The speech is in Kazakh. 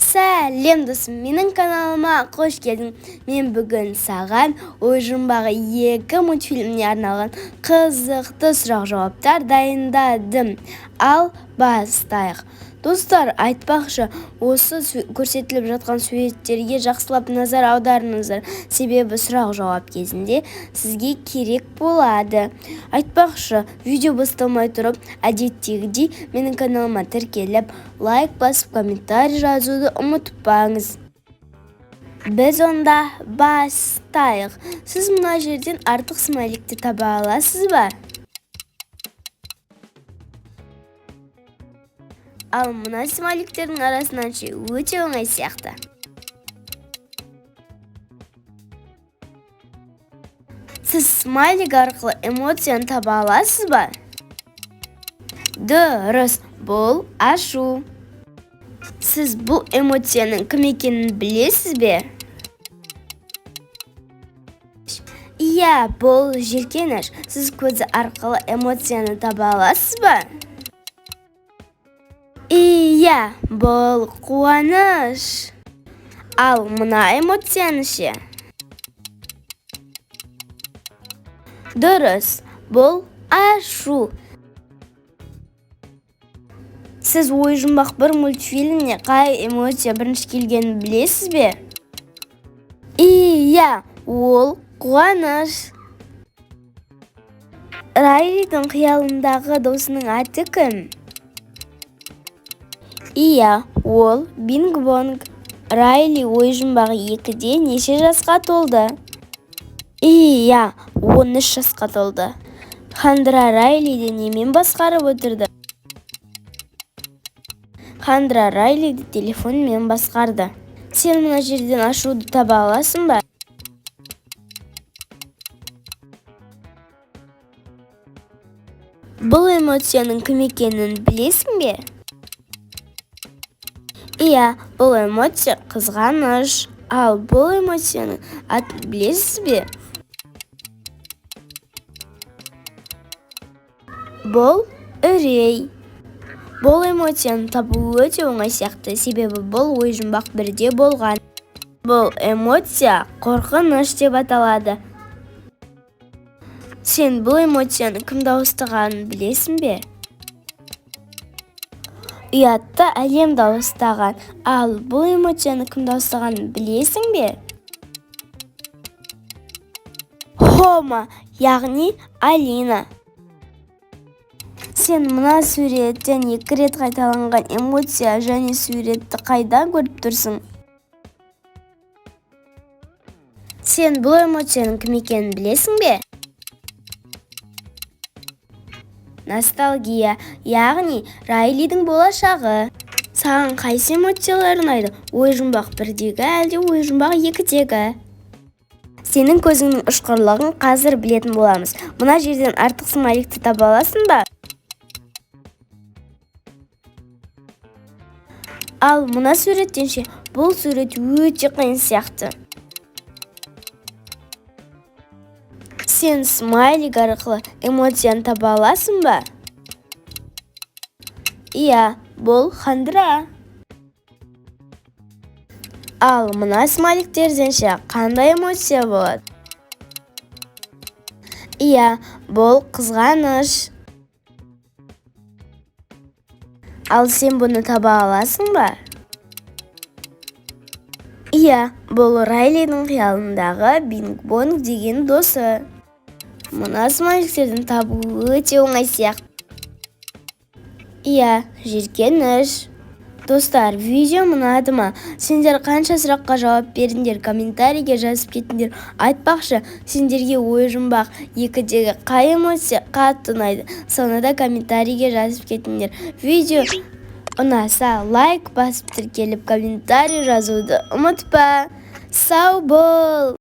Сәлем досым, менің каналыма қош келдің. Мен бүгін саған ой жұмбағы 2 мультфильміне арналған қызықты сұрақ-жауаптар дайындадым. Ал бастайық. Достар, айтпақшы, осы көрсетіліп жатқан суреттерге жақсылап назар аударыңыздар. Себебі сұрақ-жауап кезінде сізге керек болады. Айтпақшы, видео басталмай тұрып, әдеттегідей менің каналыма тіркеліп, лайк басып, комментарий жазуды ұмытпаңыз. Біз онда бастайық. Сіз мына жерден артық смайликті таба аласыз ба? Ал мына смайликтердің арасынан өте оңай сияқты. Сіз смайлик арқылы эмоцияны таба аласыз ба? Дұрыс, бұл ашу. Сіз бұл эмоцияның кім екенін білесіз бе? Иә, бұл жиіркеніш. Сіз көзі арқылы эмоцияны таба аласыз ба? Иә, бұл қуаныш. Ал мына эмоцияны ше? Дұрыс, бұл ашу. Сіз ой жұмбақ бір мультфильміне қай эмоция бірінші келгенін білесіз бе? Иә, ол қуаныш. Райлидің қиялындағы досының аты кім? Иә, ол Бинг-Бонг. Райли ой жұмбағы 2-де неше жасқа толды? Иә, 13 жасқа толды. Хандра Райлиді немен басқарып отырды? Хандра Райлиді телефонмен басқарды. Сен мына жерден ашуды таба аласың ба? Бұл эмоцияның кім екенін білесің бе? Иә, бұл эмоция қызғаныш. Ал бұл эмоцияның атын білесіз бе? Бұл үрей. Бұл эмоцияны табу өте оңай сияқты, себебі бұл ой жұмбақ 1-де болған. Бұл эмоция қорқыныш деп аталады. Сен бұл эмоцияны кім дауыстағанын білесің бе? Ұятты әлем дауыстаған. Ал бұл эмоцияны кім дауыстағанын білесің бе? Хома, яғни Алина. Сен мына суреттен 2 рет қайталанған эмоция және суретті қайда көріп тұрсың? Сен бұл эмоцияның кім екенін білесің бе? Ностальгия, яғни Райлидің болашағы. Саған қайсы эмоциялар ұнайды? Ой жұмбақ 1-дегі әлде ой жұмбақ 2-дегі? Сенің көзіңнің ұшқырлығын қазір білетін боламыз. Мына жерден артық смайликті таба аласың ба? Ал мына суреттенше, бұл сурет өте қиын сияқты. Сен смайлик арқылы эмоцияны таба аласың ба? Иә, бұл Хандра. Ал мына смайликтерденше қандай эмоция болады? Иә, бұл қызғаныш. Ал сен бұны таба аласың ба? Иә, бұл Райлидің қиялындағы Бинг-Бонг деген досы. Мына смайликтердің табу өте оңай сияқты. Иә, жиіркеніш. Достар, видео ұнады ма? Сендер қанша сұраққа жауап бердіңдер, комментарийге жазып кетіңдер. Айтпақшы, сендерге ой жұмбақ 2-дегі қай эмоция қатты ұнайды? Соны да комментарийге жазып кетіңдер. Видео ұнаса, лайк басып тіркеліп, комментарий жазуды ұмытпа. Сау бол!